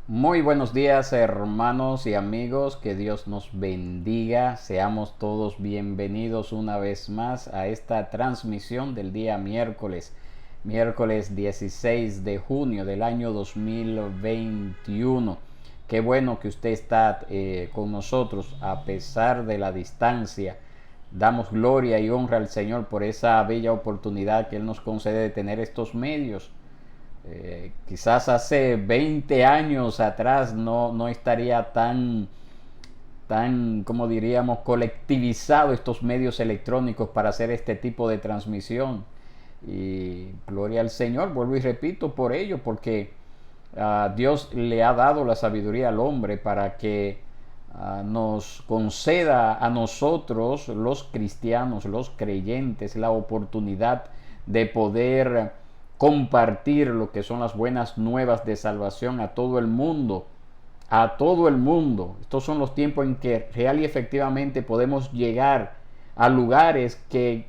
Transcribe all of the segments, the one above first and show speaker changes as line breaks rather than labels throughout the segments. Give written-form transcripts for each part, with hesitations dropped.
Muy buenos días, hermanos y amigos, que Dios nos bendiga. Seamos todos bienvenidos una vez más a esta transmisión del día miércoles 16 de junio del año 2021. Qué bueno que usted está con nosotros a pesar de la distancia. Damos gloria y honra al Señor por esa bella oportunidad que Él nos concede de tener estos medios. Quizás hace 20 años atrás no estaría como diríamos, colectivizado estos medios electrónicos para hacer este tipo de transmisión. Y gloria al Señor, vuelvo y repito, por ello, porque Dios le ha dado la sabiduría al hombre para que nos conceda a nosotros, los cristianos, los creyentes, la oportunidad de poder compartir lo que son las buenas nuevas de salvación a todo el mundo. A todo el mundo. Estos son los tiempos en que real y efectivamente podemos llegar a lugares que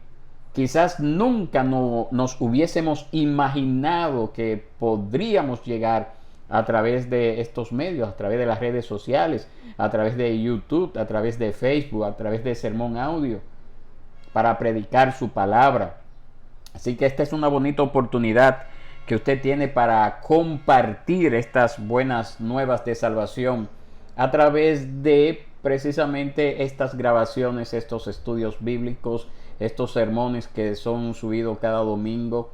quizás nunca nos hubiésemos imaginado que podríamos llegar a través de estos medios, a través de las redes sociales, a través de YouTube, a través de Facebook, a través de Sermón Audio, para predicar su palabra. Así que esta es una bonita oportunidad que usted tiene para compartir estas buenas nuevas de salvación a través de precisamente estas grabaciones, estos estudios bíblicos, estos sermones que son subidos cada domingo.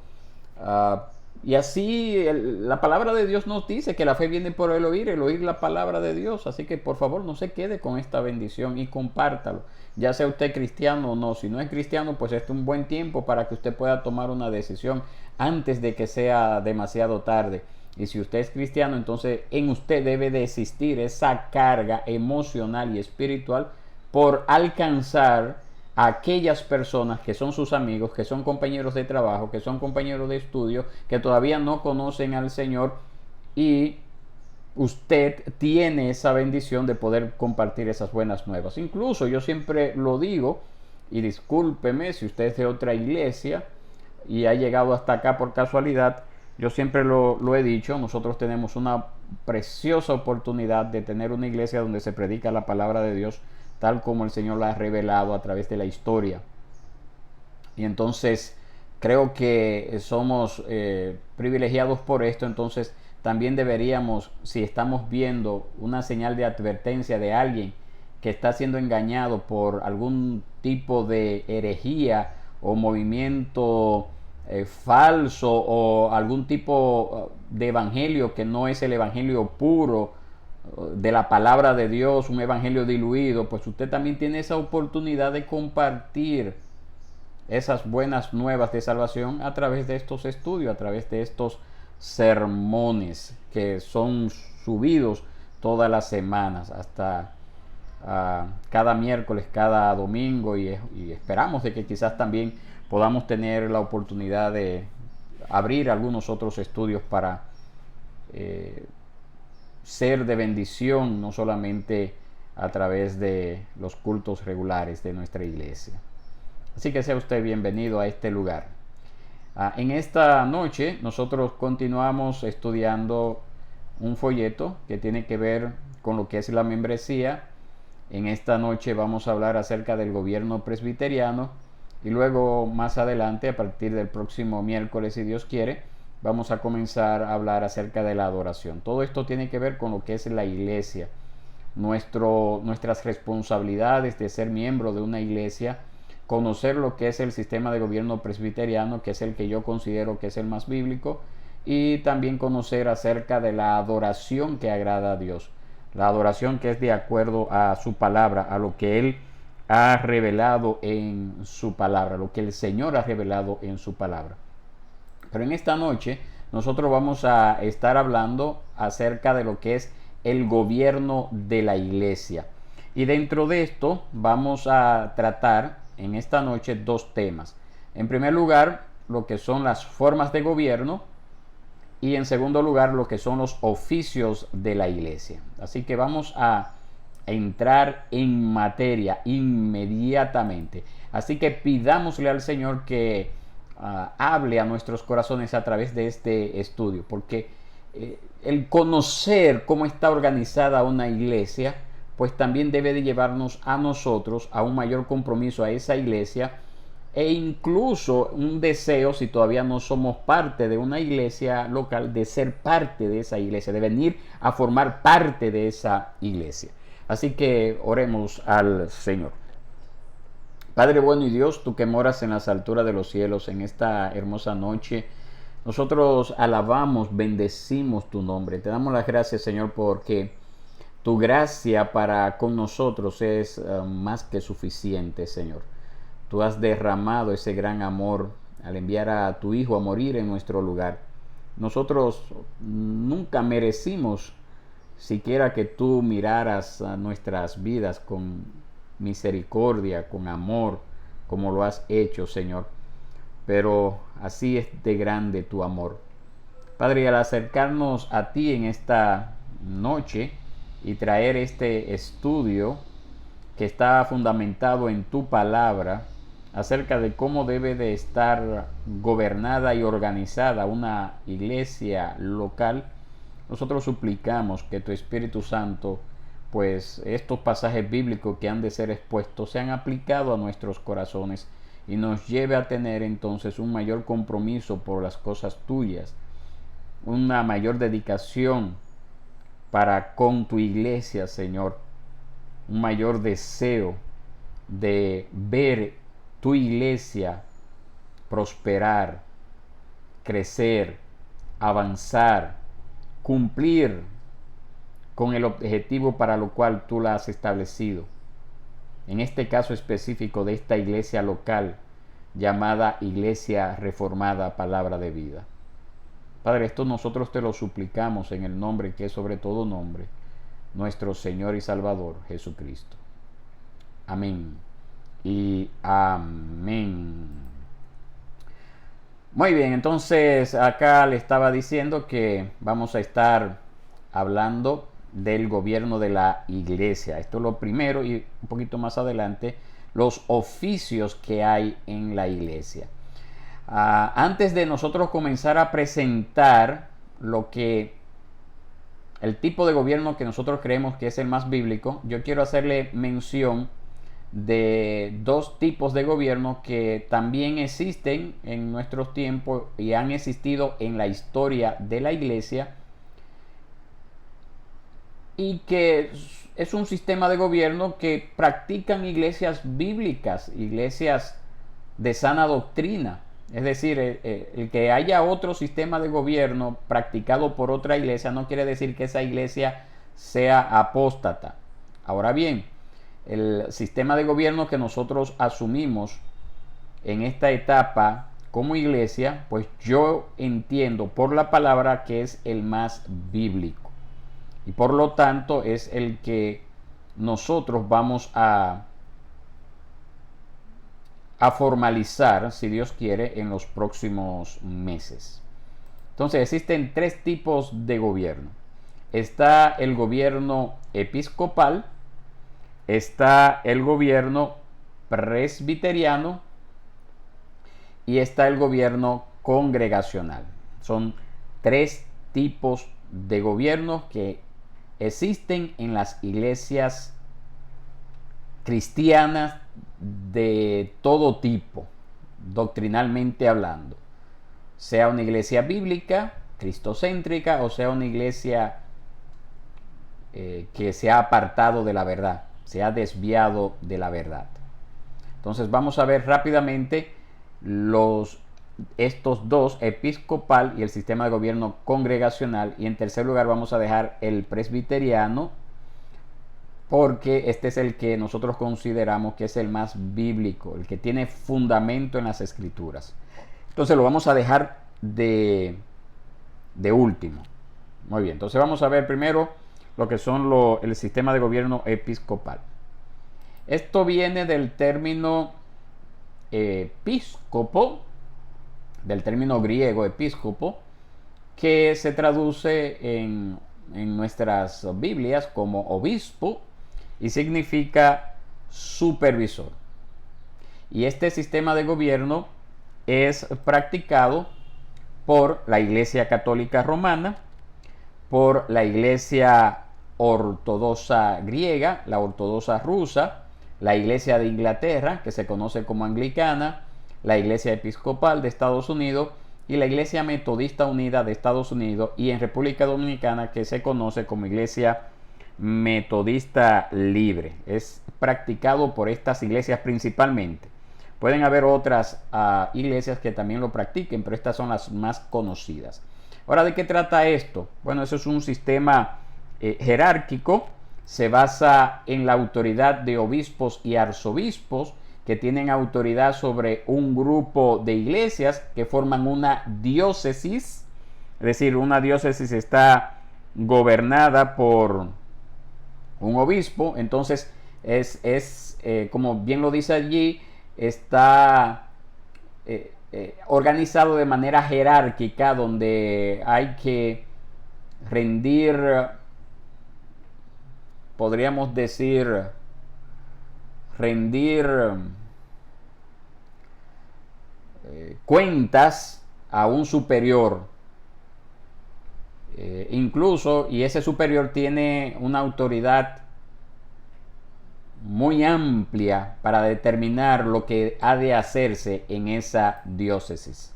Y así la palabra de Dios nos dice que la fe viene por el oír la palabra de Dios. Así que por favor no se quede con esta bendición y compártalo. Ya sea usted cristiano o no. Si no es cristiano, pues este es un buen tiempo para que usted pueda tomar una decisión antes de que sea demasiado tarde. Y si usted es cristiano, entonces en usted debe de existir esa carga emocional y espiritual por alcanzar a aquellas personas que son sus amigos, que son compañeros de trabajo, que son compañeros de estudio, que todavía no conocen al Señor, y usted tiene esa bendición de poder compartir esas buenas nuevas. Incluso yo siempre lo digo, y discúlpeme si usted es de otra iglesia y ha llegado hasta acá por casualidad, yo siempre lo he dicho, nosotros tenemos una preciosa oportunidad de tener una iglesia donde se predica la palabra de Dios tal como el Señor la ha revelado a través de la historia. Y entonces creo que somos privilegiados por esto. Entonces también deberíamos, si estamos viendo una señal de advertencia de alguien que está siendo engañado por algún tipo de herejía o movimiento falso, o algún tipo de evangelio que no es el evangelio puro de la palabra de Dios, un evangelio diluido, pues usted también tiene esa oportunidad de compartir esas buenas nuevas de salvación a través de estos estudios, a través de estos sermones que son subidos todas las semanas, hasta cada miércoles, cada domingo, y esperamos de que quizás también podamos tener la oportunidad de abrir algunos otros estudios para ser de bendición, no solamente a través de los cultos regulares de nuestra iglesia. Así que sea usted bienvenido a este lugar. En esta noche nosotros continuamos estudiando un folleto que tiene que ver con lo que es la membresía. En esta noche vamos a hablar acerca del gobierno presbiteriano, y luego más adelante, a partir del próximo miércoles, si Dios quiere, vamos a comenzar a hablar acerca de la adoración. Todo esto tiene que ver con lo que es la iglesia, nuestras responsabilidades de ser miembro de una iglesia, conocer lo que es el sistema de gobierno presbiteriano, que es el que yo considero que es el más bíblico, y también conocer acerca de la adoración que agrada a Dios, la adoración que es de acuerdo a su palabra, a lo que Él ha revelado en su palabra, lo que el Señor ha revelado en su palabra. Pero en esta noche nosotros vamos a estar hablando acerca de lo que es el gobierno de la iglesia. Y dentro de esto vamos a tratar en esta noche dos temas. En primer lugar, lo que son las formas de gobierno, y en segundo lugar, lo que son los oficios de la iglesia. Así que vamos a entrar en materia inmediatamente. Así que pidámosle al Señor que hable a nuestros corazones a través de este estudio, porque el conocer cómo está organizada una iglesia, pues también debe de llevarnos a nosotros a un mayor compromiso a esa iglesia, e incluso un deseo, si todavía no somos parte de una iglesia local, de ser parte de esa iglesia, de venir a formar parte de esa iglesia. Así que oremos al Señor. Padre bueno y Dios, tú que moras en las alturas de los cielos, en esta hermosa noche, nosotros alabamos, bendecimos tu nombre. Te damos las gracias, Señor, porque tu gracia para con nosotros es más que suficiente, Señor. Tú has derramado ese gran amor al enviar a tu Hijo a morir en nuestro lugar. Nosotros nunca merecimos siquiera que tú miraras a nuestras vidas con misericordia, con amor, como lo has hecho, Señor. Pero así es de grande tu amor. Padre, al acercarnos a ti en esta noche y traer este estudio que está fundamentado en tu palabra acerca de cómo debe de estar gobernada y organizada una iglesia local, nosotros suplicamos que tu Espíritu Santo, pues estos pasajes bíblicos que han de ser expuestos sean aplicados a nuestros corazones y nos lleve a tener entonces un mayor compromiso por las cosas tuyas, una mayor dedicación para con tu iglesia, Señor, un mayor deseo de ver tu iglesia prosperar, crecer, avanzar, cumplir con el objetivo para lo cual tú la has establecido. En este caso específico de esta iglesia local llamada Iglesia Reformada Palabra de Vida. Padre, esto nosotros te lo suplicamos en el nombre que es sobre todo nombre, nuestro Señor y Salvador Jesucristo. Amén y amén. Muy bien, entonces acá le estaba diciendo que vamos a estar hablando del gobierno de la iglesia. Esto es lo primero, y un poquito más adelante los oficios que hay en la iglesia. Antes de nosotros comenzar a presentar el tipo de gobierno que nosotros creemos que es el más bíblico, yo quiero hacerle mención de dos tipos de gobierno que también existen en nuestros tiempos y han existido en la historia de la iglesia, y que es un sistema de gobierno que practican iglesias bíblicas, iglesias de sana doctrina. Es decir, el que haya otro sistema de gobierno practicado por otra iglesia no quiere decir que esa iglesia sea apóstata. Ahora bien, el sistema de gobierno que nosotros asumimos en esta etapa como iglesia, pues yo entiendo por la palabra que es el más bíblico. Y por lo tanto es el que nosotros vamos a formalizar, si Dios quiere, en los próximos meses. Entonces existen tres tipos de gobierno. Está el gobierno episcopal, está el gobierno presbiteriano y está el gobierno congregacional. Son tres tipos de gobierno que existen en las iglesias cristianas de todo tipo, doctrinalmente hablando, sea una iglesia bíblica, cristocéntrica, o sea una iglesia que se ha apartado de la verdad, se ha desviado de la verdad. Entonces vamos a ver rápidamente estos dos, episcopal y el sistema de gobierno congregacional, y en tercer lugar vamos a dejar el presbiteriano, porque este es el que nosotros consideramos que es el más bíblico, el que tiene fundamento en las escrituras. Entonces lo vamos a dejar de último. Muy bien, entonces vamos a ver primero lo que son el sistema de gobierno episcopal. Esto viene del término episcopo, del término griego episcopo, que se traduce en nuestras Biblias como obispo y significa supervisor. Y este sistema de gobierno es practicado por la Iglesia Católica Romana, por la Iglesia ortodoxa griega, la ortodoxa rusa, la Iglesia de Inglaterra, que se conoce como anglicana, la Iglesia Episcopal de Estados Unidos y la Iglesia Metodista Unida de Estados Unidos, y en República Dominicana, que se conoce como Iglesia Metodista Libre. Es practicado por estas iglesias principalmente. Pueden haber otras iglesias que también lo practiquen, pero estas son las más conocidas. Ahora, ¿de qué trata esto? Bueno, eso es un sistema jerárquico. Se basa en la autoridad de obispos y arzobispos, que tienen autoridad sobre un grupo de iglesias que forman una diócesis. Es decir, una diócesis está gobernada por un obispo. Entonces como bien lo dice allí, está organizado de manera jerárquica, donde hay que rendir, podríamos decir, cuentas a un superior, incluso, y ese superior tiene una autoridad muy amplia para determinar lo que ha de hacerse en esa diócesis.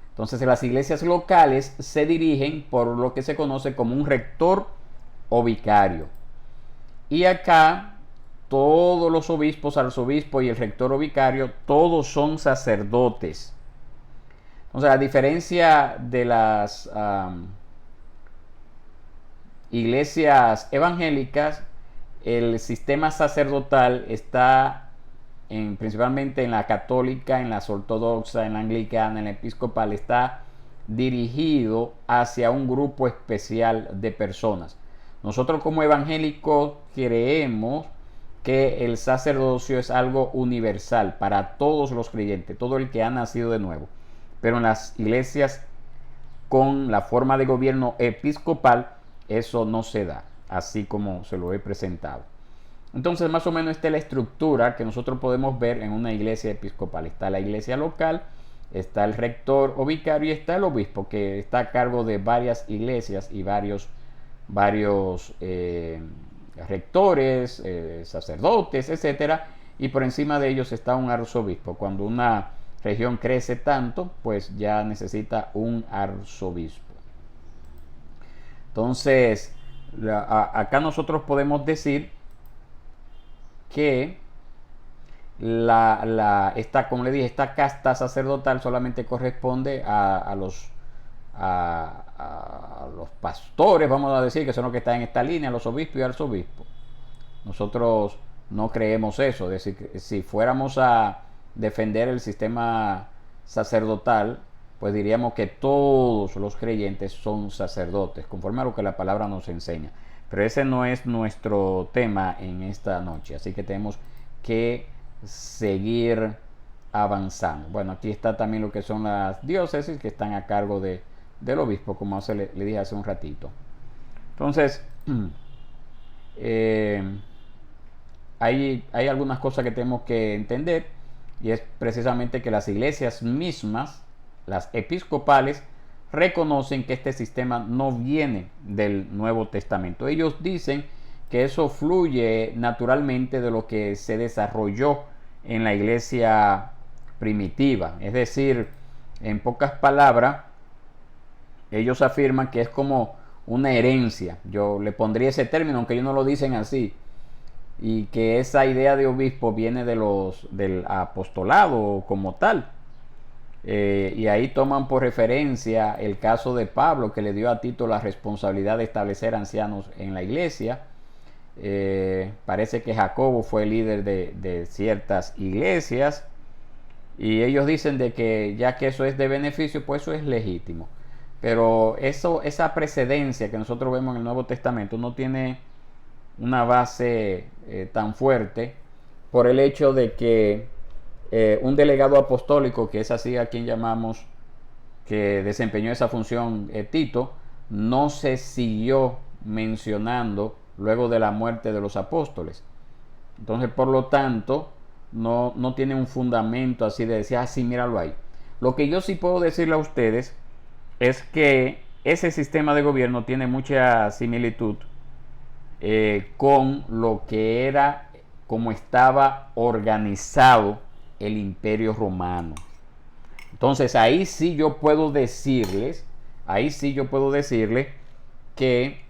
Entonces, las iglesias locales se dirigen por lo que se conoce como un rector o vicario. Y acá todos los obispos, arzobispo y el rector o vicario, todos son sacerdotes. Entonces, a diferencia de las iglesias evangélicas, el sistema sacerdotal está principalmente en la católica, en las ortodoxas, en la anglicana, en la episcopal, está dirigido hacia un grupo especial de personas. Nosotros como evangélicos creemos que el sacerdocio es algo universal para todos los creyentes, todo el que ha nacido de nuevo. Pero en las iglesias con la forma de gobierno episcopal, eso no se da, así como se lo he presentado. Entonces, más o menos esta es la estructura que nosotros podemos ver en una iglesia episcopal. Está la iglesia local, está el rector o vicario y está el obispo, que está a cargo de varias iglesias y varios rectores, sacerdotes, etcétera, y por encima de ellos está un arzobispo. Cuando una región crece tanto, pues ya necesita un arzobispo. Entonces, acá nosotros podemos decir que como le dije, esta casta sacerdotal solamente corresponde a los pastores, vamos a decir, que son los que están en esta línea, los obispos y arzobispos. Nosotros no creemos eso. Es decir, si fuéramos a defender el sistema sacerdotal, pues diríamos que todos los creyentes son sacerdotes, conforme a lo que la palabra nos enseña. Pero ese no es nuestro tema en esta noche, así que tenemos que seguir avanzando. Bueno, aquí está también lo que son las diócesis, que están a cargo del obispo, como le dije hace un ratito. Entonces, hay algunas cosas que tenemos que entender, y es precisamente que las iglesias mismas, las episcopales, reconocen que este sistema no viene del Nuevo Testamento. Ellos dicen que eso fluye naturalmente de lo que se desarrolló en la iglesia primitiva. Es decir, en pocas palabras, ellos afirman que es como una herencia. Yo le pondría ese término, aunque ellos no lo dicen así. Y que esa idea de obispo viene del apostolado como tal. Y ahí toman por referencia el caso de Pablo, que le dio a Tito la responsabilidad de establecer ancianos en la iglesia. Parece que Jacobo fue líder de ciertas iglesias, y ellos dicen de que ya que eso es de beneficio, pues eso es legítimo. Pero esa precedencia que nosotros vemos en el Nuevo Testamento no tiene una base tan fuerte, por el hecho de que un delegado apostólico, que es así a quien llamamos, que desempeñó esa función, Tito, no se siguió mencionando luego de la muerte de los apóstoles. Entonces, por lo tanto, no tiene un fundamento así de decir, sí, míralo ahí. Lo que yo sí puedo decirle a ustedes es que ese sistema de gobierno tiene mucha similitud con lo que era, como estaba organizado el Imperio Romano. Entonces ahí sí yo puedo decirles, que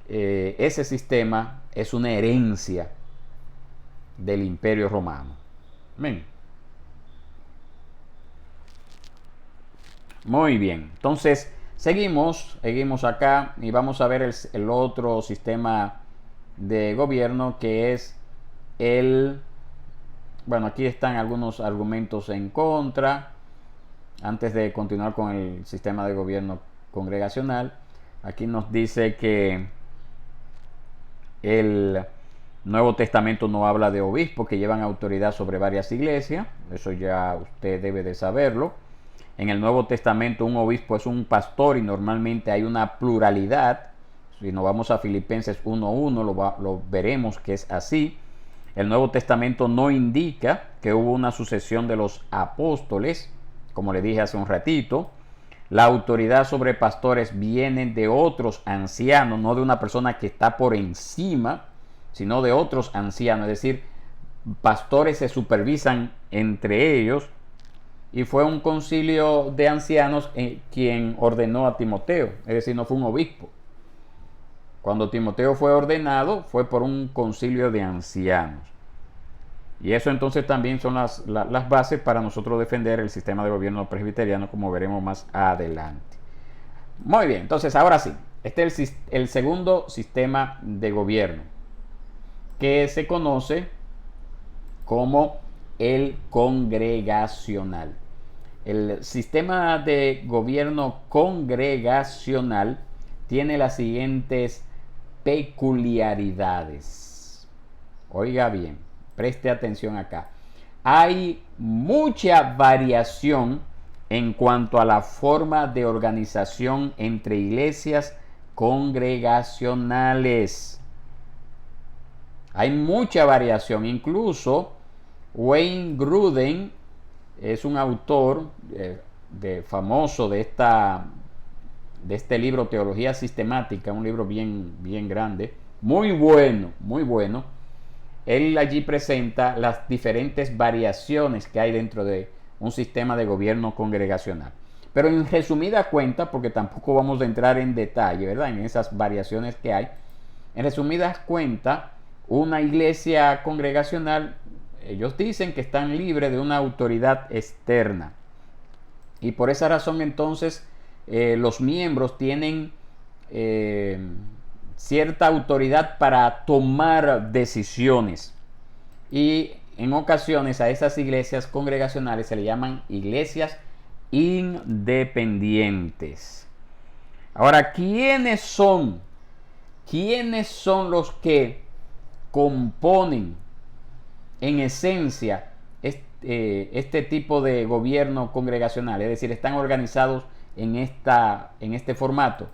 ese sistema es una herencia del Imperio Romano. Amén. Muy bien, entonces seguimos acá y vamos a ver el otro sistema de gobierno, que es bueno, aquí están algunos argumentos en contra. Antes de continuar con el sistema de gobierno congregacional, aquí nos dice que el Nuevo Testamento no habla de obispos que llevan autoridad sobre varias iglesias. Eso ya usted debe de saberlo. En el Nuevo Testamento un obispo es un pastor y normalmente hay una pluralidad. Si nos vamos a Filipenses 1:1 lo veremos que es así. El Nuevo Testamento no indica que hubo una sucesión de los apóstoles, como le dije hace un ratito. La autoridad sobre pastores viene de otros ancianos, no de una persona que está por encima, sino de otros ancianos. Es decir, pastores se supervisan entre ellos, y fue un concilio de ancianos quien ordenó a Timoteo, es decir, no fue un obispo. Cuando Timoteo fue ordenado fue por un concilio de ancianos. Y eso entonces también son las bases para nosotros defender el sistema de gobierno presbiteriano, como veremos más adelante. Muy bien, entonces ahora sí, este es el segundo sistema de gobierno, que se conoce como el congregacional. El sistema de gobierno congregacional tiene las siguientes peculiaridades. Oiga bien, preste atención acá. Hay mucha variación en cuanto a la forma de organización entre iglesias congregacionales. Hay mucha variación. Incluso Wayne Grudem es un autor famoso de este libro Teología Sistemática, un libro bien grande, muy bueno. Él allí presenta las diferentes variaciones que hay dentro de un sistema de gobierno congregacional. Pero en resumida cuenta, porque tampoco vamos a entrar en detalle, ¿verdad?, en esas variaciones que hay. En resumidas cuentas, una iglesia congregacional, ellos dicen que están libres de una autoridad externa. Y por esa razón entonces los miembros tienen cierta autoridad para tomar decisiones. Y en ocasiones a esas iglesias congregacionales se le llaman iglesias independientes. Ahora, ¿quiénes son los que componen en esencia este tipo de gobierno congregacional? Es decir, están organizados en este formato.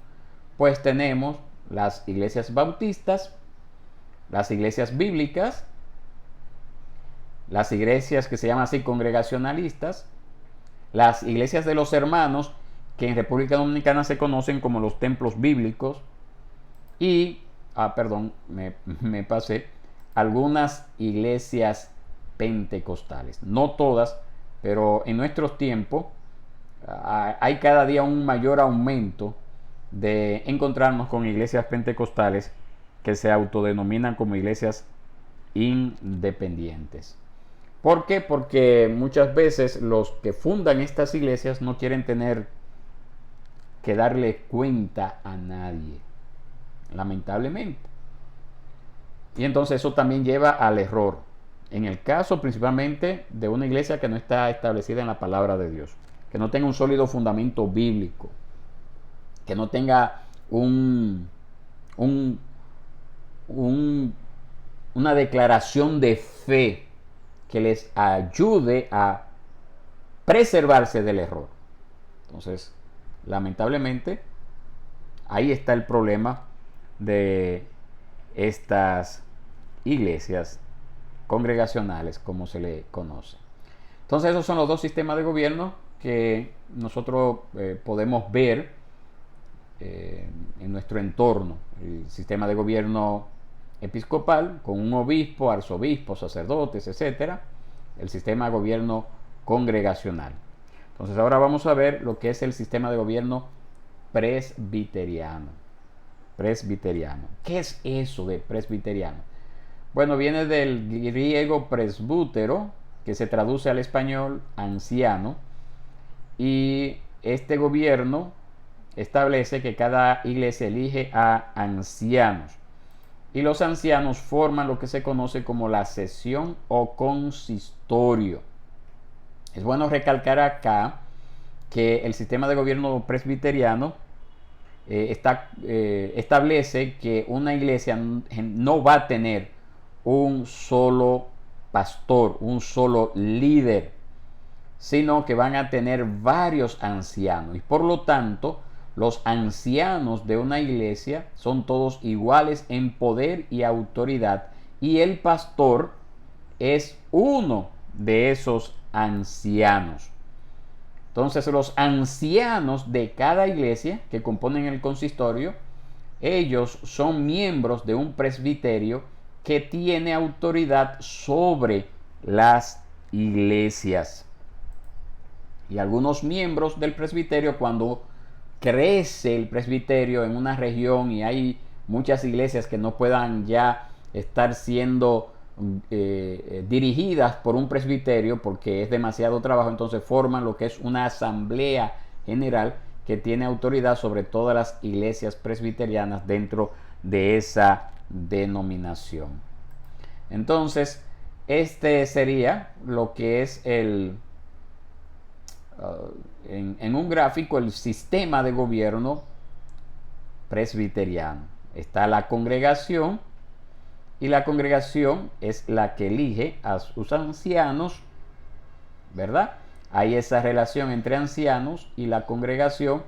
Pues tenemos las iglesias bautistas, las iglesias bíblicas, las iglesias que se llaman así congregacionalistas, las iglesias de los hermanos, que en República Dominicana se conocen como los templos bíblicos, y, me pasé, algunas iglesias pentecostales. No todas, pero en nuestros tiempos hay cada día un mayor aumento de encontrarnos con iglesias pentecostales que se autodenominan como iglesias independientes. ¿Por qué? Porque muchas veces los que fundan estas iglesias no quieren tener que darle cuenta a nadie, lamentablemente. Y entonces eso también lleva al error. En el caso principalmente de una iglesia que no está establecida en la palabra de Dios, que no tenga un sólido fundamento bíblico, que no tenga una declaración de fe que les ayude a preservarse del error. Entonces, lamentablemente, ahí está el problema de estas iglesias congregacionales, como se le conoce. Entonces, esos son los dos sistemas de gobierno que nosotros podemos ver en nuestro entorno. El sistema de gobierno episcopal con un obispo, arzobispo, sacerdotes, etcétera. El sistema de gobierno congregacional. Entonces ahora vamos a ver lo que es el sistema de gobierno presbiteriano. Presbiteriano. ¿Qué es eso de presbiteriano? Bueno, viene del griego presbútero, que se traduce al español anciano, y este gobierno establece que cada iglesia elige a ancianos, y los ancianos forman lo que se conoce como la sesión o consistorio. Es bueno recalcar acá que el sistema de gobierno presbiteriano establece que una iglesia no va a tener un solo pastor, un solo líder, sino que van a tener varios ancianos. Y por lo tanto, los ancianos de una iglesia son todos iguales en poder y autoridad. Y el pastor es uno de esos ancianos. Entonces, los ancianos de cada iglesia que componen el consistorio, ellos son miembros de un presbiterio que tiene autoridad sobre las iglesias. Y algunos miembros del presbiterio, cuando crece el presbiterio en una región y hay muchas iglesias que no puedan ya estar siendo dirigidas por un presbiterio porque es demasiado trabajo, entonces forman lo que es una asamblea general que tiene autoridad sobre todas las iglesias presbiterianas dentro de esa denominación. Entonces, este sería lo que es el en un gráfico el sistema de gobierno presbiteriano. Está la congregación, y la congregación es la que elige a sus ancianos, ¿verdad? Hay esa relación entre ancianos y la congregación,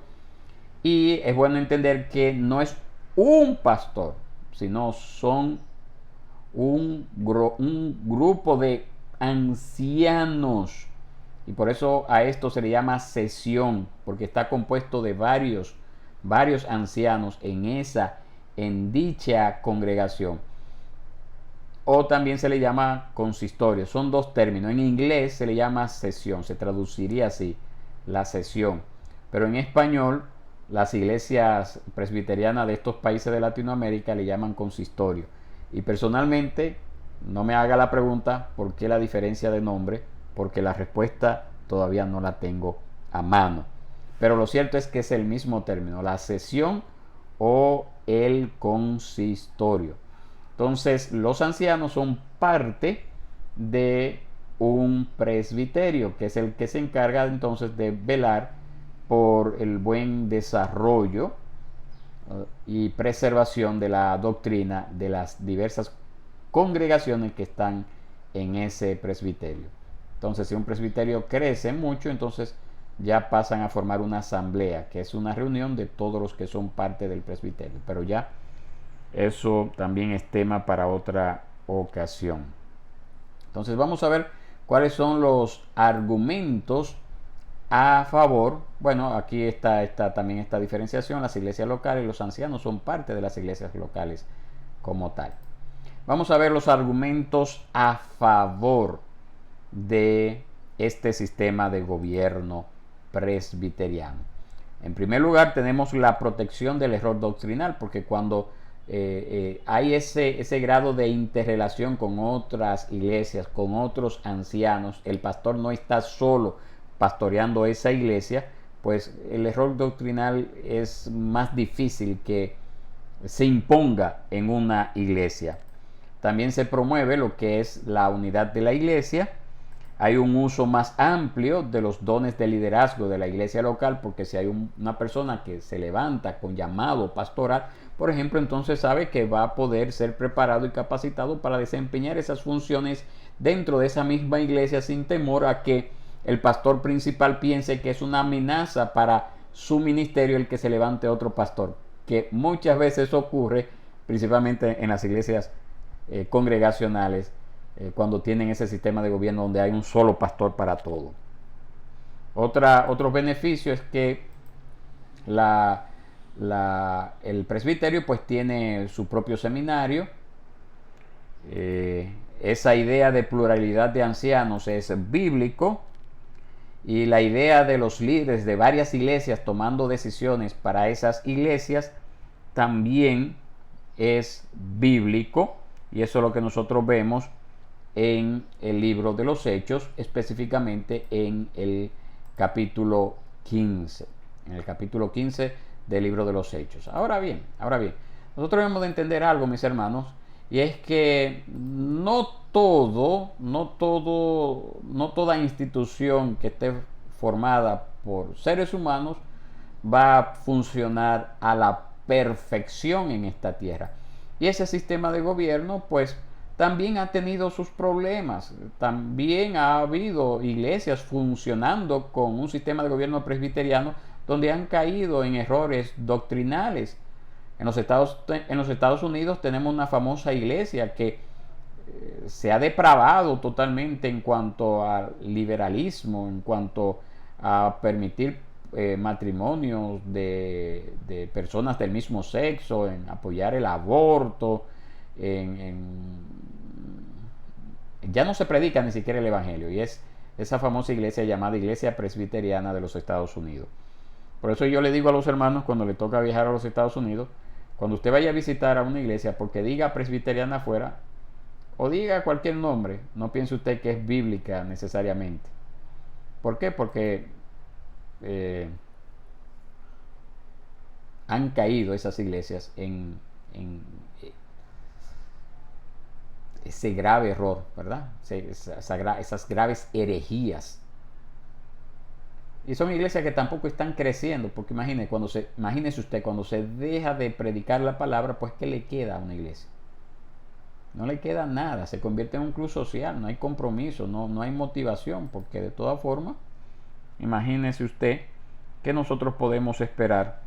y es bueno entender que no es un pastor, sino son un grupo de ancianos. Y por eso a esto se le llama sesión, porque está compuesto de varios ancianos en dicha congregación. O también se le llama consistorio. Son dos términos. En inglés se le llama sesión, se traduciría así, la sesión. Pero en español, las iglesias presbiterianas de estos países de Latinoamérica le llaman consistorio. Y personalmente, no me haga la pregunta por qué la diferencia de nombre, porque la respuesta todavía no la tengo a mano. Pero lo cierto es que es el mismo término, la sesión o el consistorio. Entonces, los ancianos son parte de un presbiterio, que es el que se encarga entonces de velar por el buen desarrollo y preservación de la doctrina de las diversas congregaciones que están en ese presbiterio. Entonces, si un presbiterio crece mucho, entonces ya pasan a formar una asamblea, que es una reunión de todos los que son parte del presbiterio. Pero ya eso también es tema para otra ocasión. Entonces vamos a ver cuáles son los argumentos a favor. Bueno, aquí está también esta diferenciación. Las iglesias locales y los ancianos son parte de las iglesias locales como tal. Vamos a ver los argumentos a favor de este sistema de gobierno presbiteriano. En primer lugar, tenemos la protección del error doctrinal, porque cuando hay ese grado de interrelación con otras iglesias, con otros ancianos, el pastor no está solo pastoreando esa iglesia, pues el error doctrinal es más difícil que se imponga en una iglesia. También se promueve lo que es la unidad de la iglesia. Hay un uso más amplio de los dones de liderazgo de la iglesia local, porque si hay una persona que se levanta con llamado pastoral, por ejemplo, entonces sabe que va a poder ser preparado y capacitado para desempeñar esas funciones dentro de esa misma iglesia sin temor a que el pastor principal piense que es una amenaza para su ministerio el que se levante otro pastor, que muchas veces ocurre principalmente en las iglesias congregacionales, cuando tienen ese sistema de gobierno donde hay un solo pastor para todo. Otro beneficio es que el presbiterio pues tiene su propio seminario. Esa idea de pluralidad de ancianos es bíblico, y la idea de los líderes de varias iglesias tomando decisiones para esas iglesias también es bíblico, y eso es lo que nosotros vemos en el libro de los Hechos, específicamente en el capítulo 15. En el capítulo 15 del libro de los Hechos. Ahora bien, nosotros debemos de entender algo, mis hermanos, y es que no toda institución que esté formada por seres humanos va a funcionar a la perfección en esta tierra. Y ese sistema de gobierno, pues, también ha tenido sus problemas. También ha habido iglesias funcionando con un sistema de gobierno presbiteriano donde han caído en errores doctrinales. En los Estados Unidos tenemos una famosa iglesia que se ha depravado totalmente en cuanto al liberalismo, en cuanto a permitir matrimonios de personas del mismo sexo, en apoyar el aborto, ya no se predica ni siquiera el evangelio, y es esa famosa iglesia llamada Iglesia Presbiteriana de los Estados Unidos. Por eso yo le digo a los hermanos cuando le toca viajar a los Estados Unidos, cuando usted vaya a visitar a una iglesia, porque diga presbiteriana afuera o diga cualquier nombre, no piense usted que es bíblica necesariamente. ¿Por qué? Porque han caído esas iglesias en ese grave error, ¿verdad? Esas graves herejías. Y son iglesias que tampoco están creciendo, porque imagínese usted, cuando se deja de predicar la palabra, pues ¿qué le queda a una iglesia? No le queda nada, se convierte en un club social, no hay compromiso, no hay motivación, porque de todas formas, imagínese usted que nosotros podemos esperar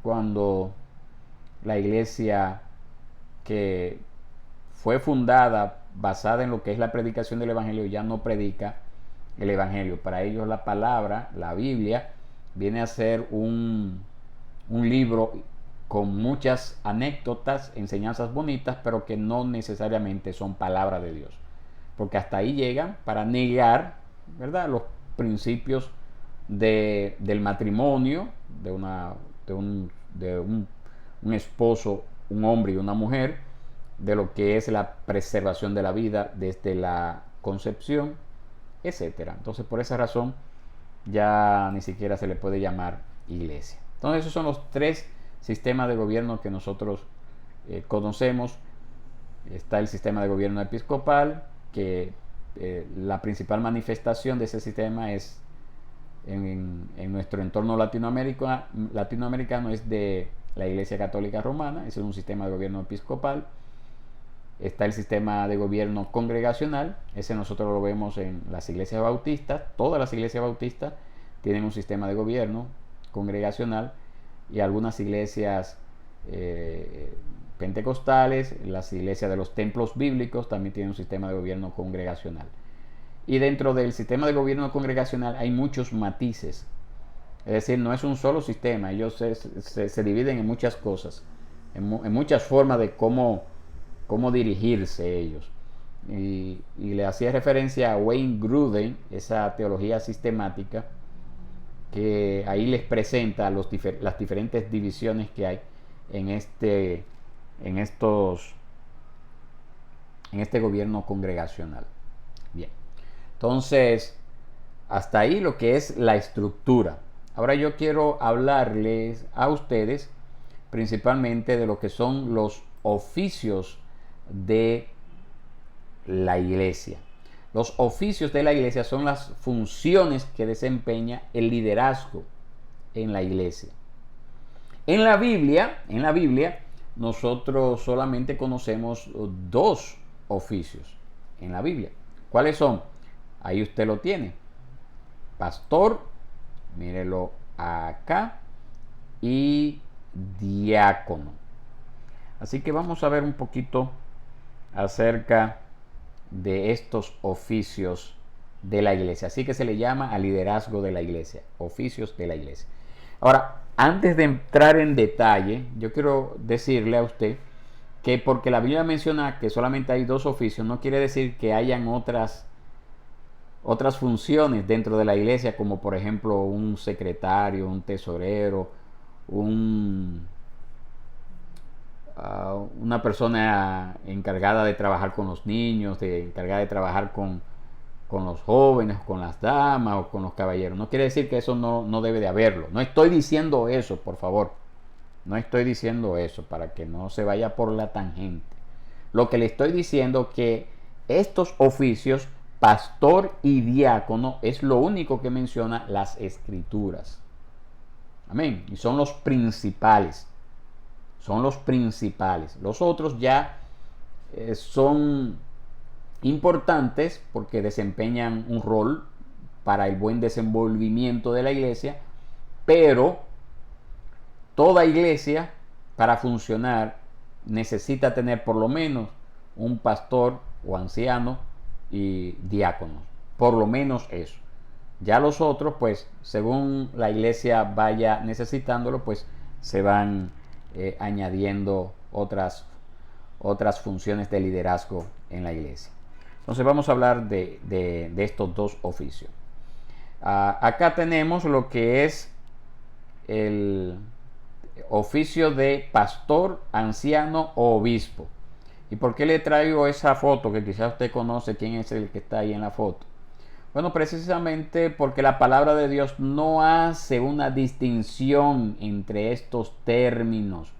cuando la iglesia que fue fundada basada en lo que es la predicación del evangelio ya no predica el evangelio. Para ellos la palabra, la Biblia, viene a ser un libro con muchas anécdotas, enseñanzas bonitas, pero que no necesariamente son palabra de Dios, porque hasta ahí llegan para negar, ¿verdad?, los principios del matrimonio, de un esposo, un hombre y una mujer, de lo que es la preservación de la vida desde la concepción, etcétera. Entonces, por esa razón ya ni siquiera se le puede llamar iglesia. Entonces, esos son los tres sistemas de gobierno que nosotros conocemos. Está el sistema de gobierno episcopal, que la principal manifestación de ese sistema es en nuestro entorno latinoamericano es de la Iglesia Católica Romana. Ese es un sistema de gobierno episcopal. Está el sistema de gobierno congregacional, ese nosotros lo vemos en las iglesias bautistas. Todas las iglesias bautistas tienen un sistema de gobierno congregacional, y algunas iglesias pentecostales, las iglesias de los templos bíblicos también tienen un sistema de gobierno congregacional. Y dentro del sistema de gobierno congregacional hay muchos matices, es decir, no es un solo sistema, ellos se dividen en muchas cosas, en muchas formas de cómo dirigirse ellos. Y le hacía referencia a Wayne Grudem, esa teología sistemática, que ahí les presenta las diferentes divisiones que hay en este gobierno congregacional. Bien, entonces hasta ahí lo que es la estructura. Ahora yo quiero hablarles a ustedes principalmente de lo que son los oficios de la iglesia. Los oficios de la iglesia son las funciones que desempeña el liderazgo en la iglesia. En la Biblia nosotros solamente conocemos dos oficios en la Biblia. ¿Cuáles son? Ahí usted lo tiene. Pastor, mírelo acá, y diácono. Así que vamos a ver un poquito acerca de estos oficios de la iglesia. Así que se le llama al liderazgo de la iglesia, oficios de la iglesia. Ahora, Antes de entrar en detalle, yo quiero decirle a usted que porque la Biblia menciona que solamente hay dos oficios, no quiere decir que hayan otras funciones dentro de la iglesia, como por ejemplo un secretario, un tesorero, un, una persona encargada de trabajar con los niños, encargada de trabajar con los jóvenes, con las damas o con los caballeros. No quiere decir que eso no debe de haberlo. No estoy diciendo eso, por favor. No estoy diciendo eso para que no se vaya por la tangente. Lo que le estoy diciendo que estos oficios, pastor y diácono, es lo único que menciona las escrituras. Amén. Y son los principales. Son los principales. Los otros ya son importantes porque desempeñan un rol para el buen desenvolvimiento de la iglesia, pero toda iglesia para funcionar necesita tener por lo menos un pastor o anciano y diáconos, por lo menos eso. Ya los otros, pues, según la iglesia vaya necesitándolo, pues se van añadiendo otras funciones de liderazgo en la iglesia. Entonces vamos a hablar de estos dos oficios. Acá tenemos lo que es el oficio de pastor, anciano o obispo. ¿Y por qué le traigo esa foto? Que quizás usted conoce quién es el que está ahí en la foto. Bueno, precisamente porque la palabra de Dios no hace una distinción entre estos términos.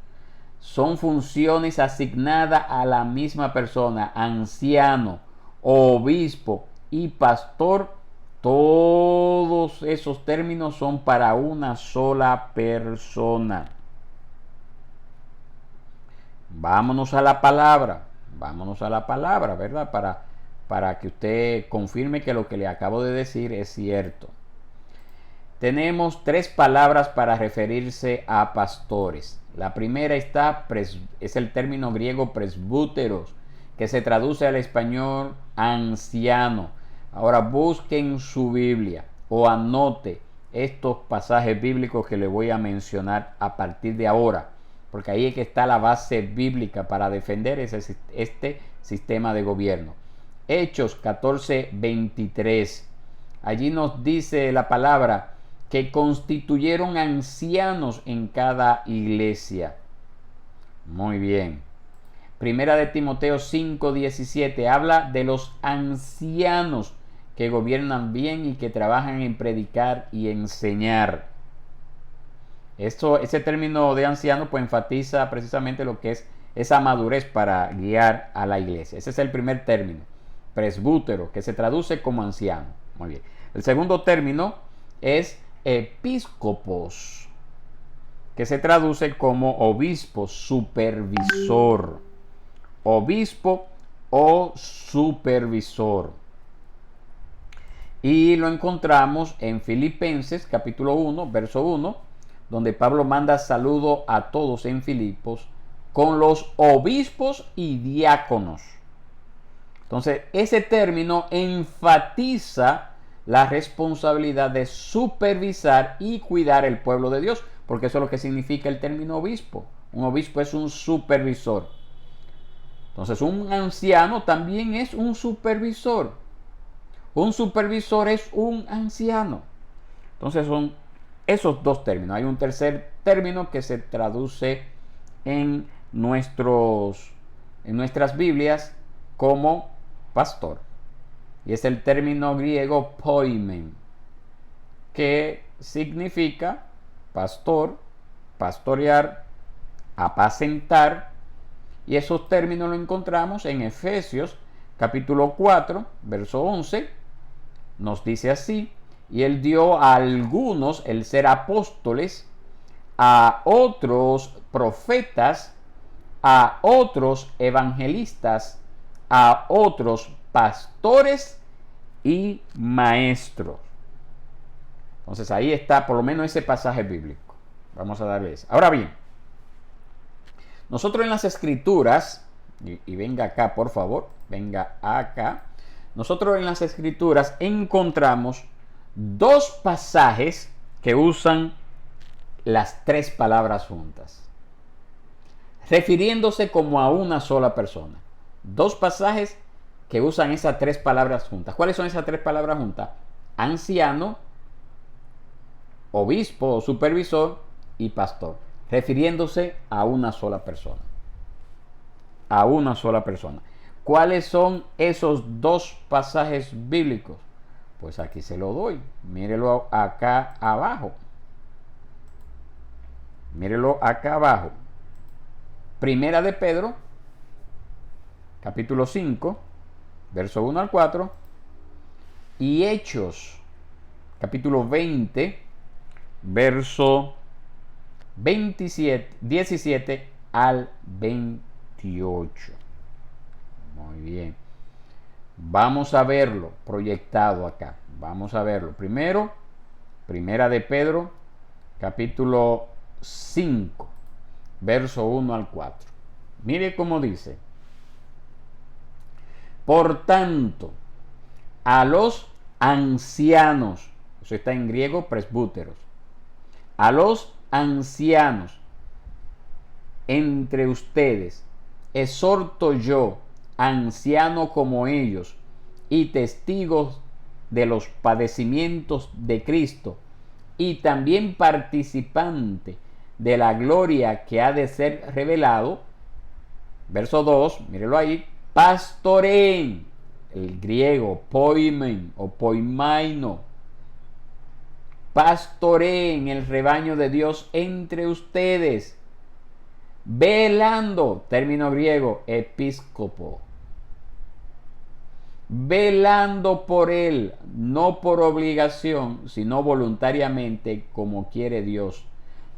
Son funciones asignadas a la misma persona, anciano, obispo y pastor. Todos esos términos son para una sola persona. Vámonos a la palabra, ¿verdad? Para que usted confirme que lo que le acabo de decir es cierto. Tenemos tres palabras para referirse a pastores. La primera es el término griego presbúteros, que se traduce al español anciano. Ahora busquen su Biblia o anote estos pasajes bíblicos que le voy a mencionar a partir de ahora, porque ahí es que está la base bíblica para defender este sistema de gobierno. Hechos 14:23. Allí nos dice la palabra que constituyeron ancianos en cada iglesia. Muy bien. Primera de Timoteo 5:17 habla de los ancianos que gobiernan bien y que trabajan en predicar y enseñar. Ese término de anciano pues enfatiza precisamente lo que es esa madurez para guiar a la iglesia. Ese es el primer término, presbútero, que se traduce como anciano. Muy bien. El segundo término es episcopos, que se traduce como obispo, supervisor. Obispo o supervisor. Y lo encontramos en Filipenses capítulo 1, verso 1, donde Pablo manda saludo a todos en Filipos con los obispos y diáconos. Entonces, ese término enfatiza la responsabilidad de supervisar y cuidar el pueblo de Dios, porque eso es lo que significa el término obispo. Un obispo es un supervisor. Entonces, un anciano también es un supervisor. Un supervisor es un anciano. Entonces, son esos dos términos. Hay un tercer término que se traduce en nuestras Biblias como pastor. Y es el término griego poimen, que significa pastor, pastorear, apacentar. Y esos términos los encontramos en Efesios capítulo 4, verso 11. Nos dice así: y él dio a algunos el ser apóstoles, a otros profetas, a otros evangelistas, a otros pastores y maestros. Entonces ahí está por lo menos ese pasaje bíblico. Vamos a darle eso. Ahora bien, nosotros en las escrituras, y venga acá por favor, venga acá. Nosotros en las escrituras encontramos dos pasajes que usan las tres palabras juntas, refiriéndose como a una sola persona. Dos pasajes que usan esas tres palabras juntas. ¿Cuáles son esas tres palabras juntas? Anciano, obispo o supervisor y pastor, refiriéndose a una sola persona. A una sola persona. ¿Cuáles son esos dos pasajes bíblicos? Pues aquí se lo doy. Mírelo acá abajo. Mírelo acá abajo. Primera de Pedro, capítulo 5, verso 1 al 4. Y Hechos, capítulo 20, verso 17 al 28. Muy bien. Vamos a verlo proyectado acá. Vamos a verlo. Primero, Primera de Pedro, capítulo 5, verso 1 al 4. Mire cómo dice. Por tanto, a los ancianos, eso está en griego, presbúteros, a los ancianos entre ustedes, exhorto yo, anciano como ellos, y testigos de los padecimientos de Cristo, y también participante de la gloria que ha de ser revelado. Verso 2, mírelo ahí, pastoreen, el griego poimen o poimaino, pastoreen el rebaño de Dios entre ustedes, velando, término griego, episcopo, velando por él, no por obligación, sino voluntariamente, como quiere Dios,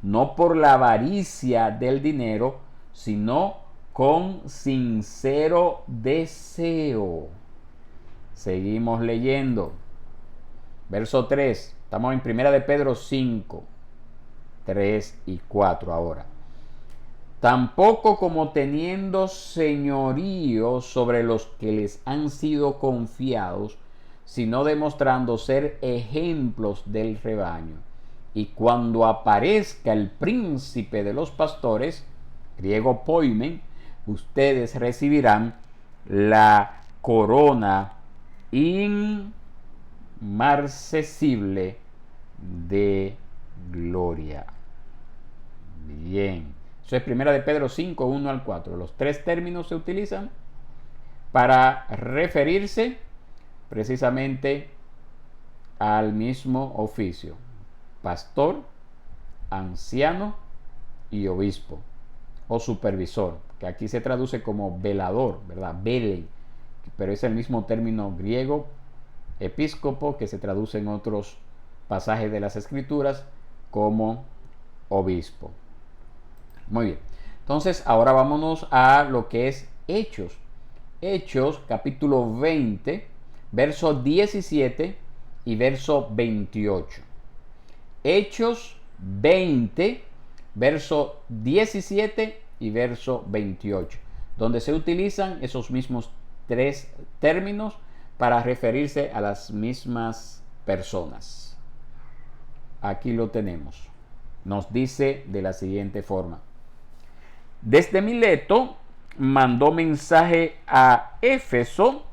no por la avaricia del dinero, sino con sincero deseo. Seguimos leyendo. Verso 3. Estamos en Primera de Pedro 5, 3 y 4 ahora. Tampoco como teniendo señorío sobre los que les han sido confiados, sino demostrando ser ejemplos del rebaño. Y cuando aparezca el príncipe de los pastores, griego poimen, ustedes recibirán la corona inmarcesible de gloria. Bien. Eso es Primera de Pedro 5, 1 al 4. Los tres términos se utilizan para referirse precisamente al mismo oficio. Pastor, anciano y obispo o supervisor, que aquí se traduce como velador, ¿verdad? Vele, pero es el mismo término griego, episcopo, que se traduce en otros pasajes de las Escrituras como obispo. Muy bien. Entonces, ahora vámonos a lo que es Hechos. Hechos, capítulo 20, verso 17 y verso 28. Hechos 20, verso 17 y verso 28, donde se utilizan esos mismos tres términos para referirse a las mismas personas. Aquí lo tenemos. Nos dice de la siguiente forma. Desde Mileto mandó mensaje a Éfeso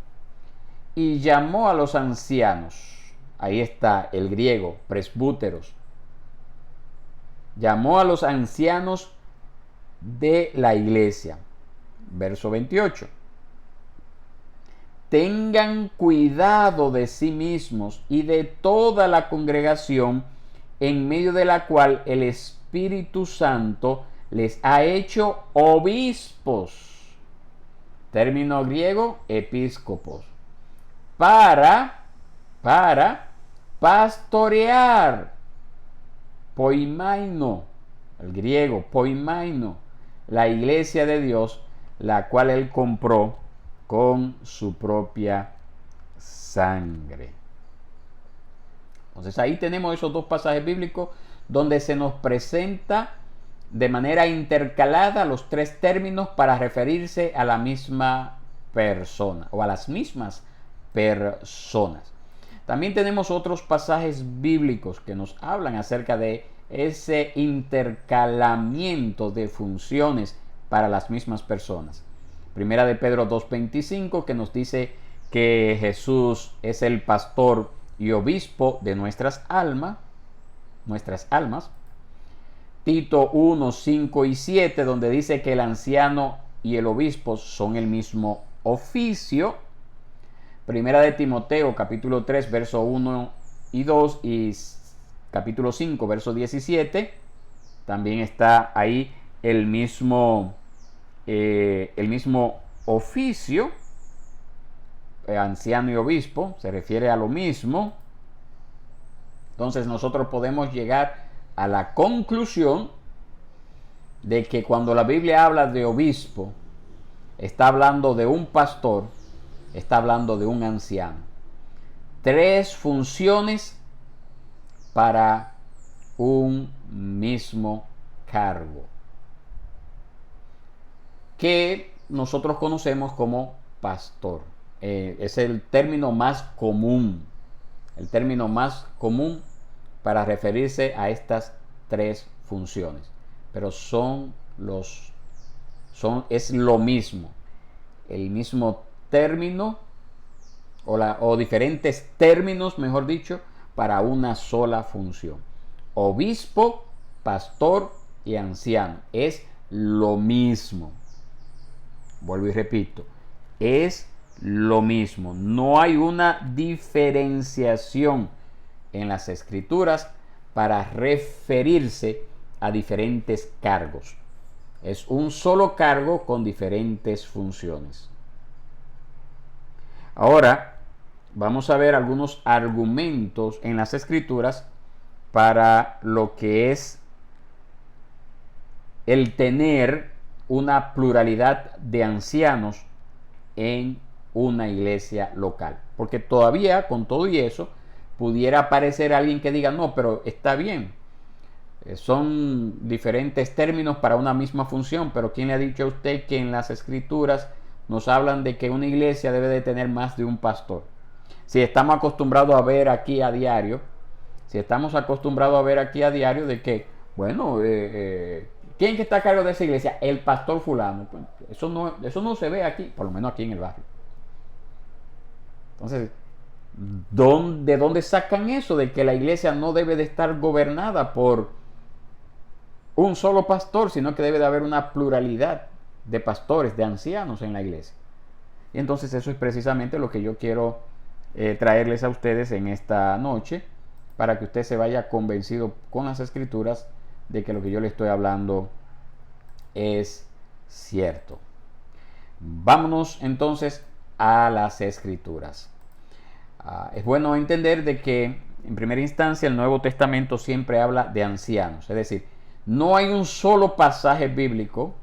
y llamó a los ancianos. Ahí está el griego, presbúteros. Llamó a los ancianos de la iglesia. Verso 28. Tengan cuidado de sí mismos y de toda la congregación en medio de la cual el Espíritu Santo les ha hecho obispos. Término griego, episcopos. Para pastorear. Poimaino, el griego, poimaino, la iglesia de Dios, la cual él compró con su propia sangre. Entonces ahí tenemos esos dos pasajes bíblicos donde se nos presenta de manera intercalada los tres términos para referirse a la misma persona o a las mismas personas. También tenemos otros pasajes bíblicos que nos hablan acerca de ese intercalamiento de funciones para las mismas personas. Primera de Pedro 2:25, que nos dice que Jesús es el pastor y obispo de nuestras almas. Tito 1:5 y 7, donde dice que el anciano y el obispo son el mismo oficio. Primera de Timoteo capítulo 3 verso 1 y 2 y capítulo 5 verso 17, también está ahí el mismo oficio, anciano y obispo, se refiere a lo mismo. Entonces nosotros podemos llegar a la conclusión de que cuando la Biblia habla de obispo, está hablando de un pastor, está hablando de un anciano. 3 funciones para un mismo cargo, que nosotros conocemos como pastor. Es el término más común, para referirse a estas 3 funciones, pero es lo mismo, el mismo término o diferentes términos, mejor dicho, para una sola función. Obispo, pastor y anciano es lo mismo. Vuelvo y repito, es lo mismo. No hay una diferenciación en las escrituras para referirse a diferentes cargos. Es un solo cargo con diferentes funciones. Ahora vamos a ver algunos argumentos en las escrituras para lo que es el tener una pluralidad de ancianos en una iglesia local. Porque todavía, con todo y eso, pudiera aparecer alguien que diga, no, pero está bien, son diferentes términos para una misma función, pero ¿quién le ha dicho a usted que en las escrituras nos hablan de que una iglesia debe de tener más de un pastor? Si estamos acostumbrados a ver aquí a diario, de que, bueno, ¿quién que está a cargo de esa iglesia? El pastor fulano. Pues, eso no se ve aquí, por lo menos aquí en el barrio. Entonces, ¿de dónde sacan eso de que la iglesia no debe de estar gobernada por un solo pastor, sino que debe de haber una pluralidad de pastores, de ancianos en la iglesia? Y entonces eso es precisamente lo que yo quiero traerles a ustedes en esta noche, para que usted se vaya convencido con las escrituras de que lo que yo le estoy hablando es cierto. Vámonos entonces a las escrituras. Es bueno entender de que en primera instancia el Nuevo Testamento siempre habla de ancianos, es decir, no hay un solo pasaje bíblico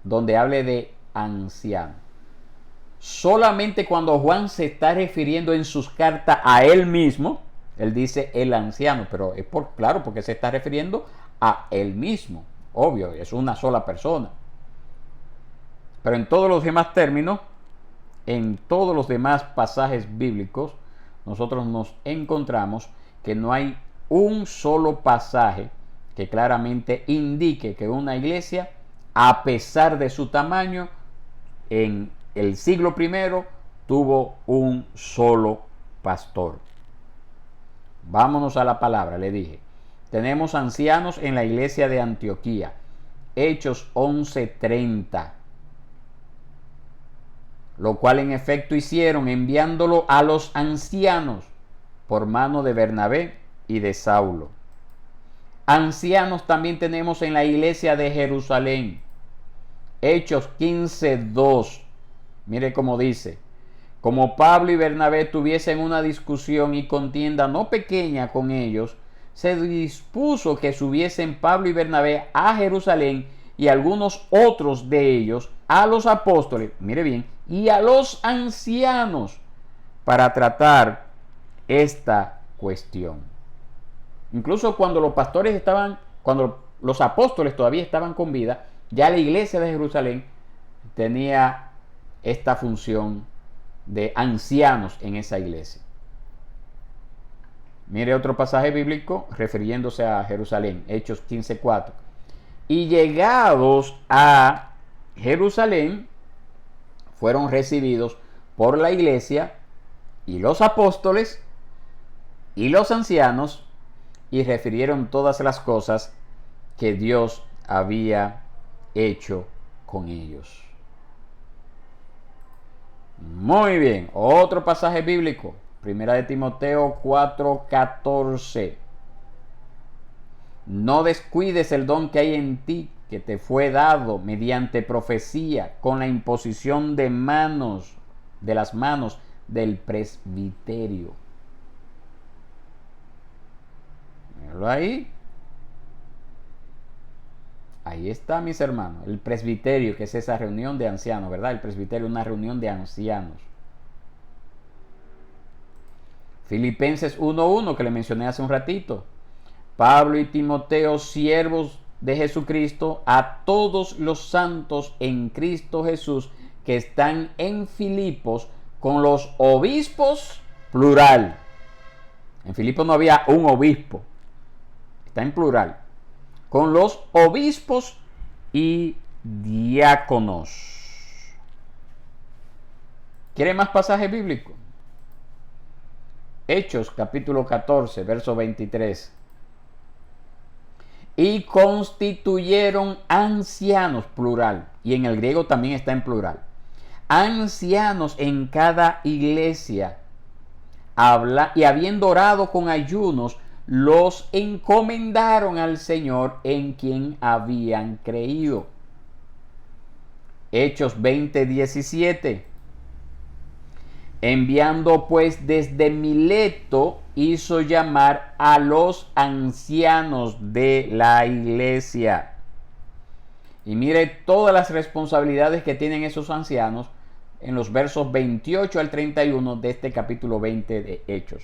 donde hable de anciano. Solamente cuando Juan se está refiriendo en sus cartas a él mismo, él dice el anciano, pero es claro, porque se está refiriendo a él mismo. Obvio, es una sola persona. Pero en todos los demás términos, en todos los demás pasajes bíblicos, nosotros nos encontramos que no hay un solo pasaje que claramente indique que una iglesia, a pesar de su tamaño, en el siglo I tuvo un solo pastor. Vámonos a la palabra, le dije. Tenemos ancianos en la iglesia de Antioquía. Hechos 11:30. Lo cual en efecto hicieron, enviándolo a los ancianos por mano de Bernabé y de Saulo. Ancianos también tenemos en la iglesia de Jerusalén. Hechos 15:2. Mire cómo dice: como Pablo y Bernabé tuviesen una discusión y contienda no pequeña con ellos, se dispuso que subiesen Pablo y Bernabé a Jerusalén y algunos otros de ellos a los apóstoles, mire bien, y a los ancianos para tratar esta cuestión. Incluso cuando los apóstoles todavía estaban con vida, ya la iglesia de Jerusalén tenía esta función de ancianos en esa iglesia. Mire otro pasaje bíblico refiriéndose a Jerusalén, Hechos 15:4. Y llegados a Jerusalén, fueron recibidos por la iglesia y los apóstoles y los ancianos, y refirieron todas las cosas que Dios había hecho con ellos. Muy bien, otro pasaje bíblico, Primera de Timoteo 4:14. No descuides el don que hay en ti, que te fue dado mediante profecía, con la imposición de las manos del presbiterio. Míralo ahí. Ahí está, mis hermanos, el presbiterio, que es esa reunión de ancianos, ¿verdad? El presbiterio es una reunión de ancianos. Filipenses 1:1, que le mencioné hace un ratito. Pablo y Timoteo, siervos de Jesucristo, a todos los santos en Cristo Jesús que están en Filipos, con los obispos, plural. En Filipos no había un obispo, está en plural. Con los obispos y diáconos. ¿Quiere más pasaje bíblico? Hechos capítulo 14, verso 23. Y constituyeron ancianos, plural, y en el griego también está en plural, ancianos en cada iglesia, y habiendo orado con ayunos, los encomendaron al Señor en quien habían creído. Hechos 20:17. Enviando pues desde Mileto, hizo llamar a los ancianos de la iglesia. Y mire todas las responsabilidades que tienen esos ancianos en los versos 28 al 31 de este capítulo 20 de Hechos.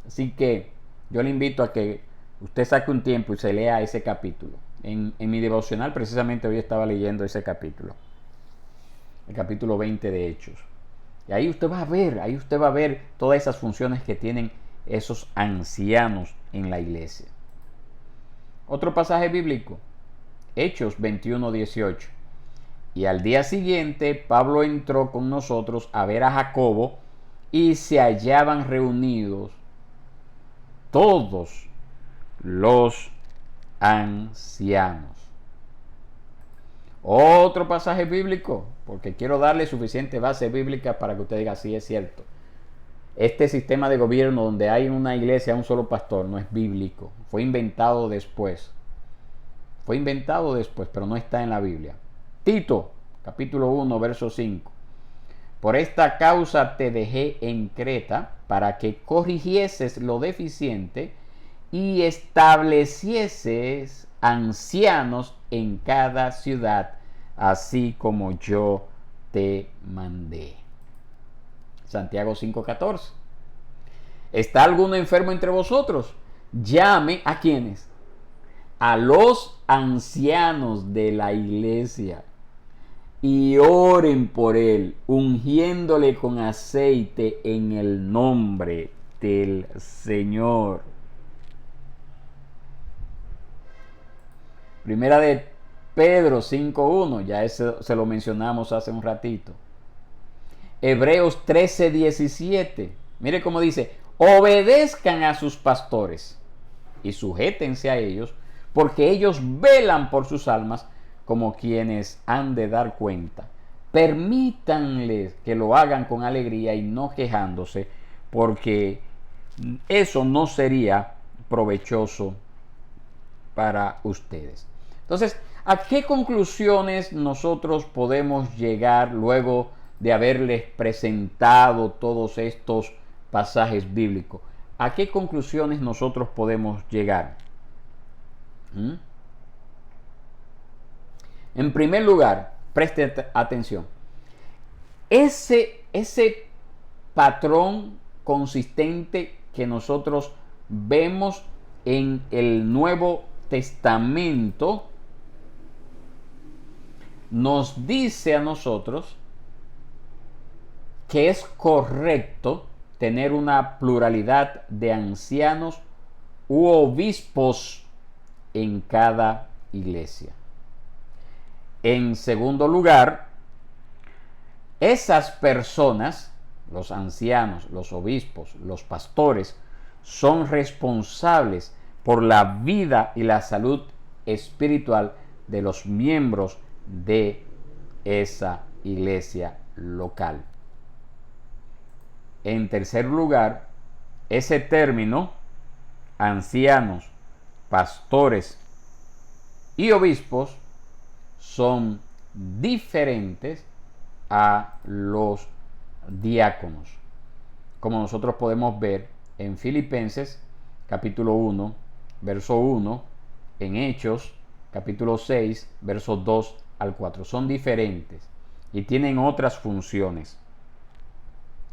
Así que yo le invito a que usted saque un tiempo y se lea ese capítulo. En mi devocional precisamente hoy estaba leyendo ese capítulo. El capítulo 20 de Hechos. Y ahí usted va a ver todas esas funciones que tienen esos ancianos en la iglesia. Otro pasaje bíblico, Hechos 21:18. Y al día siguiente Pablo entró con nosotros a ver a Jacobo, y se hallaban reunidos todos los ancianos. Otro pasaje bíblico, porque quiero darle suficiente base bíblica para que usted diga, sí, es cierto. Este sistema de gobierno donde hay una iglesia, un solo pastor, no es bíblico. Fue inventado después. Pero no está en la Biblia. Tito, capítulo 1, verso 5. Por esta causa te dejé en Creta, para que corrigieses lo deficiente y establecieses ancianos en cada ciudad, así como yo te mandé. Santiago 5:14. ¿Está alguno enfermo entre vosotros? Llame a quienes, a los ancianos de la iglesia, y oren por él, ungiéndole con aceite en el nombre del Señor. Primera de Pedro 5:1, ya eso se lo mencionamos hace un ratito. Hebreos 13:17, mire cómo dice: obedezcan a sus pastores y sujétense a ellos, porque ellos velan por sus almas como quienes han de dar cuenta. Permítanles que lo hagan con alegría y no quejándose, porque eso no sería provechoso para ustedes. Entonces, ¿a qué conclusiones nosotros podemos llegar luego de haberles presentado todos estos pasajes bíblicos? ¿A qué conclusiones nosotros podemos llegar? En primer lugar, preste atención. Ese patrón consistente que nosotros vemos en el Nuevo Testamento nos dice a nosotros que es correcto tener una pluralidad de ancianos u obispos en cada iglesia. En segundo lugar, esas personas, los ancianos, los obispos, los pastores, son responsables por la vida y la salud espiritual de los miembros de esa iglesia local. En tercer lugar, ese término, ancianos, pastores y obispos, son diferentes a los diáconos, como nosotros podemos ver en Filipenses capítulo 1, verso 1, en Hechos capítulo 6, versos 2 al 4. Son diferentes y tienen otras funciones.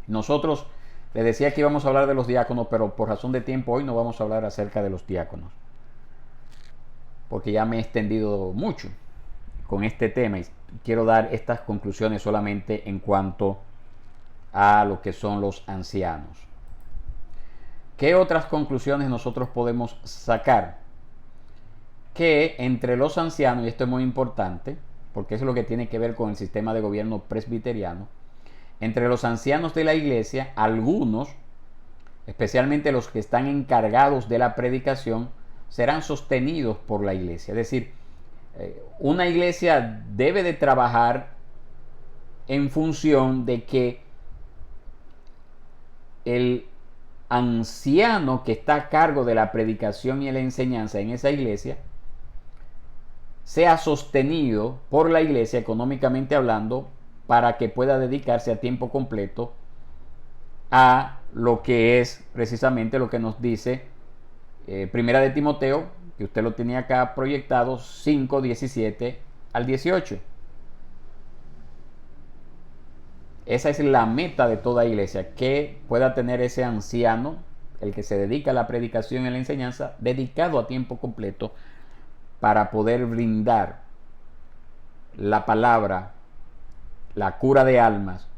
Nosotros les decía que íbamos a hablar de los diáconos, pero por razón de tiempo hoy no vamos a hablar acerca de los diáconos, porque ya me he extendido mucho con este tema y quiero dar estas conclusiones solamente en cuanto a lo que son los ancianos. ¿Qué otras conclusiones nosotros podemos sacar? Que entre los ancianos, y esto es muy importante, porque eso es lo que tiene que ver con el sistema de gobierno presbiteriano, entre los ancianos de la iglesia, algunos, especialmente los que están encargados de la predicación, serán sostenidos por la iglesia. Es decir, una iglesia debe de trabajar en función de que el anciano que está a cargo de la predicación y la enseñanza en esa iglesia sea sostenido por la iglesia económicamente hablando, para que pueda dedicarse a tiempo completo a lo que es precisamente lo que nos dice Primera de Timoteo, que usted lo tenía acá proyectado, 5, 17 al 18. Esa es la meta de toda iglesia, que pueda tener ese anciano, el que se dedica a la predicación y a la enseñanza, dedicado a tiempo completo para poder brindar la palabra, la cura de almas,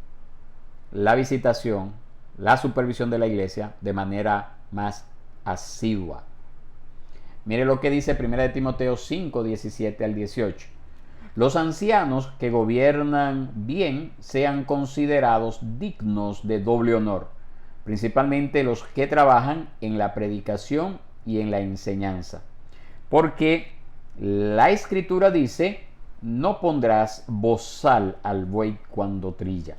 la visitación, la supervisión de la iglesia de manera más asidua. Mire lo que dice 1 de Timoteo 5, 17 al 18. Los ancianos que gobiernan bien sean considerados dignos de doble honor, principalmente los que trabajan en la predicación y en la enseñanza. Porque la Escritura dice: no pondrás bozal al buey cuando trilla,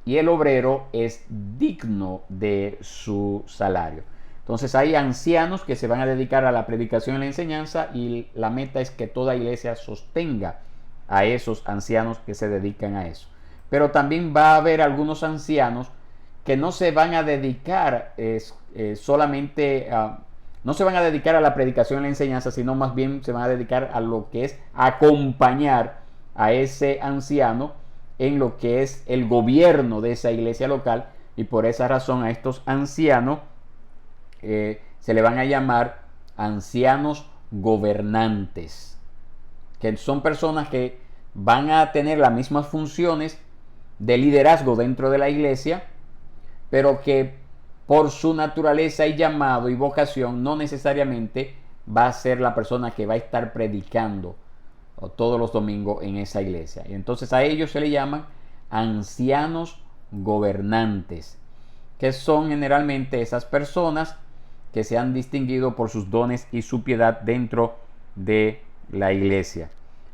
y el obrero es digno de su salario. Entonces hay ancianos que se van a dedicar a la predicación y la enseñanza, y la meta es que toda iglesia sostenga a esos ancianos que se dedican a eso. Pero también va a haber algunos ancianos que no se van a dedicar solamente a... No se van a dedicar a la predicación y la enseñanza, sino más bien se van a dedicar a lo que es acompañar a ese anciano en lo que es el gobierno de esa iglesia local, y por esa razón a estos ancianos se le van a llamar ancianos gobernantes, que son personas que van a tener las mismas funciones de liderazgo dentro de la iglesia, pero que por su naturaleza y llamado y vocación no necesariamente va a ser la persona que va a estar predicando todos los domingos en esa iglesia. Y entonces a ellos se le llaman ancianos gobernantes, que son generalmente esas personas que se han distinguido por sus dones y su piedad dentro de la iglesia.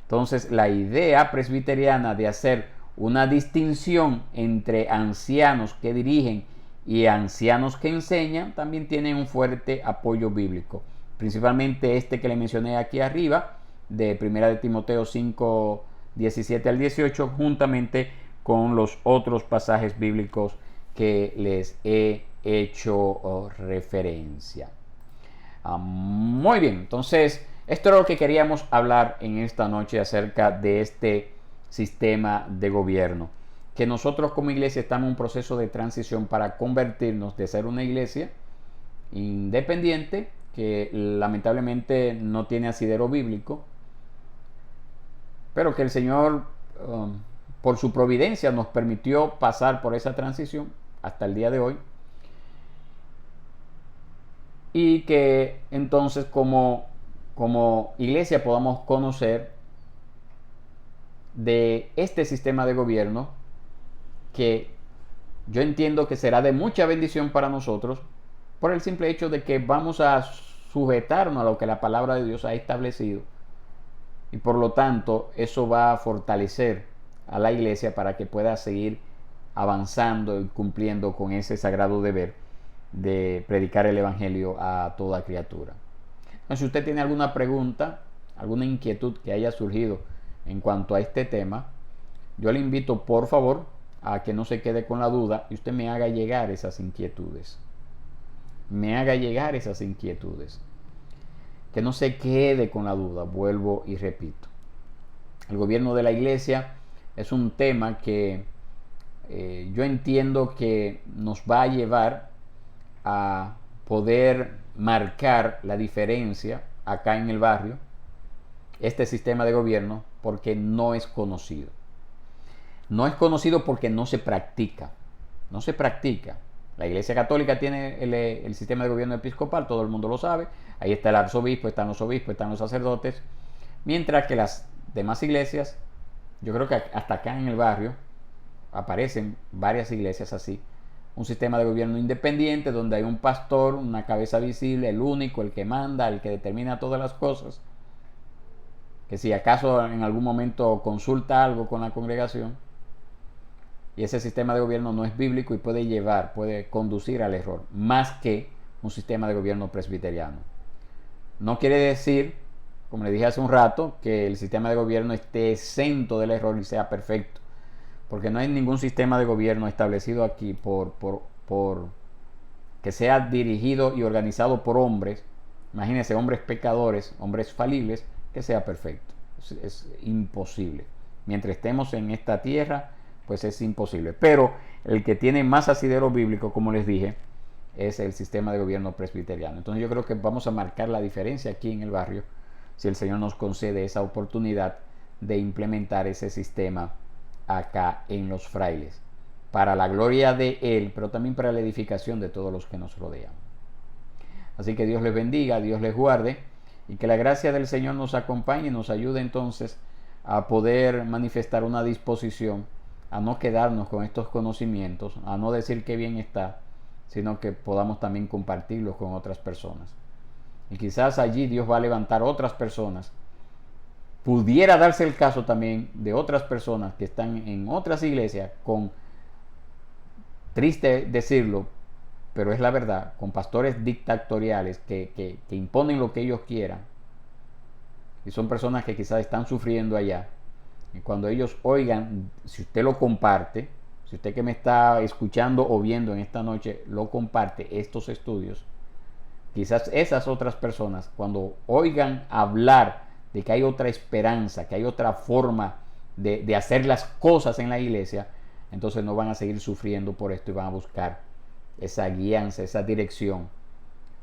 Entonces la idea presbiteriana de hacer una distinción entre ancianos que dirigen y ancianos que enseñan también tienen un fuerte apoyo bíblico, principalmente este que le mencioné aquí arriba, de 1 de Timoteo 5, 17 al 18, juntamente con los otros pasajes bíblicos que les he hecho referencia. Muy bien, entonces esto es lo que queríamos hablar en esta noche acerca de este sistema de gobierno, que nosotros como iglesia estamos en un proceso de transición para convertirnos de ser una iglesia independiente, que lamentablemente no tiene asidero bíblico, pero que el Señor por su providencia nos permitió pasar por esa transición hasta el día de hoy, y que entonces como iglesia podamos conocer de este sistema de gobierno que yo entiendo que será de mucha bendición para nosotros por el simple hecho de que vamos a sujetarnos a lo que la palabra de Dios ha establecido, y por lo tanto eso va a fortalecer a la iglesia para que pueda seguir avanzando y cumpliendo con ese sagrado deber de predicar el evangelio a toda criatura. Entonces, si usted tiene alguna pregunta, alguna inquietud que haya surgido en cuanto a este tema, yo le invito por favor a que no se quede con la duda y usted me haga llegar esas inquietudes. Que no se quede con la duda, vuelvo y repito. El gobierno de la iglesia es un tema que yo entiendo que nos va a llevar a poder marcar la diferencia acá en el barrio, este sistema de gobierno, porque no es conocido. No es conocido porque no se practica. No se practica. La Iglesia Católica tiene el sistema de gobierno episcopal, todo el mundo lo sabe. Ahí está el arzobispo, están los obispos, están los sacerdotes. Mientras que las demás iglesias, yo creo que hasta acá en el barrio, aparecen varias iglesias así. Un sistema de gobierno independiente donde hay un pastor, una cabeza visible, el único, el que manda, el que determina todas las cosas. Que si acaso en algún momento consulta algo con la congregación. Y ese sistema de gobierno no es bíblico y puede conducir al error, más que un sistema de gobierno presbiteriano. No quiere decir, como le dije hace un rato, que el sistema de gobierno esté exento del error y sea perfecto, porque no hay ningún sistema de gobierno establecido aquí por que sea dirigido y organizado por hombres, imagínense, hombres pecadores, hombres falibles, que sea perfecto. Es imposible. Mientras estemos en esta tierra, pues es imposible. Pero el que tiene más asidero bíblico, como les dije, es el sistema de gobierno presbiteriano. Entonces yo creo que vamos a marcar la diferencia aquí en el barrio si el Señor nos concede esa oportunidad de implementar ese sistema acá en los frailes, para la gloria de Él, pero también para la edificación de todos los que nos rodean. Así que Dios les bendiga, Dios les guarde, y que la gracia del Señor nos acompañe y nos ayude entonces a poder manifestar una disposición a no quedarnos con estos conocimientos, a no decir que bien está, sino que podamos también compartirlos con otras personas. Y quizás allí Dios va a levantar otras personas. Pudiera darse el caso también de otras personas que están en otras iglesias con, triste decirlo, pero es la verdad, con pastores dictatoriales que imponen lo que ellos quieran. Y son personas que quizás están sufriendo allá. Y cuando ellos oigan, si usted lo comparte, si usted que me está escuchando o viendo en esta noche lo comparte estos estudios, quizás esas otras personas, cuando oigan hablar de que hay otra esperanza, que hay otra forma de hacer las cosas en la iglesia, entonces no van a seguir sufriendo por esto y van a buscar esa guianza, esa dirección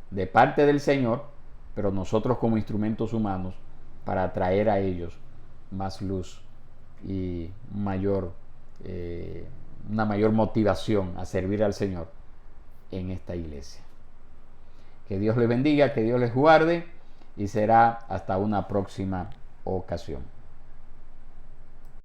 de parte del Señor, pero nosotros como instrumentos humanos para atraer a ellos más luz y una mayor motivación a servir al Señor en esta iglesia. Que Dios les bendiga, que Dios les guarde y será hasta una próxima ocasión.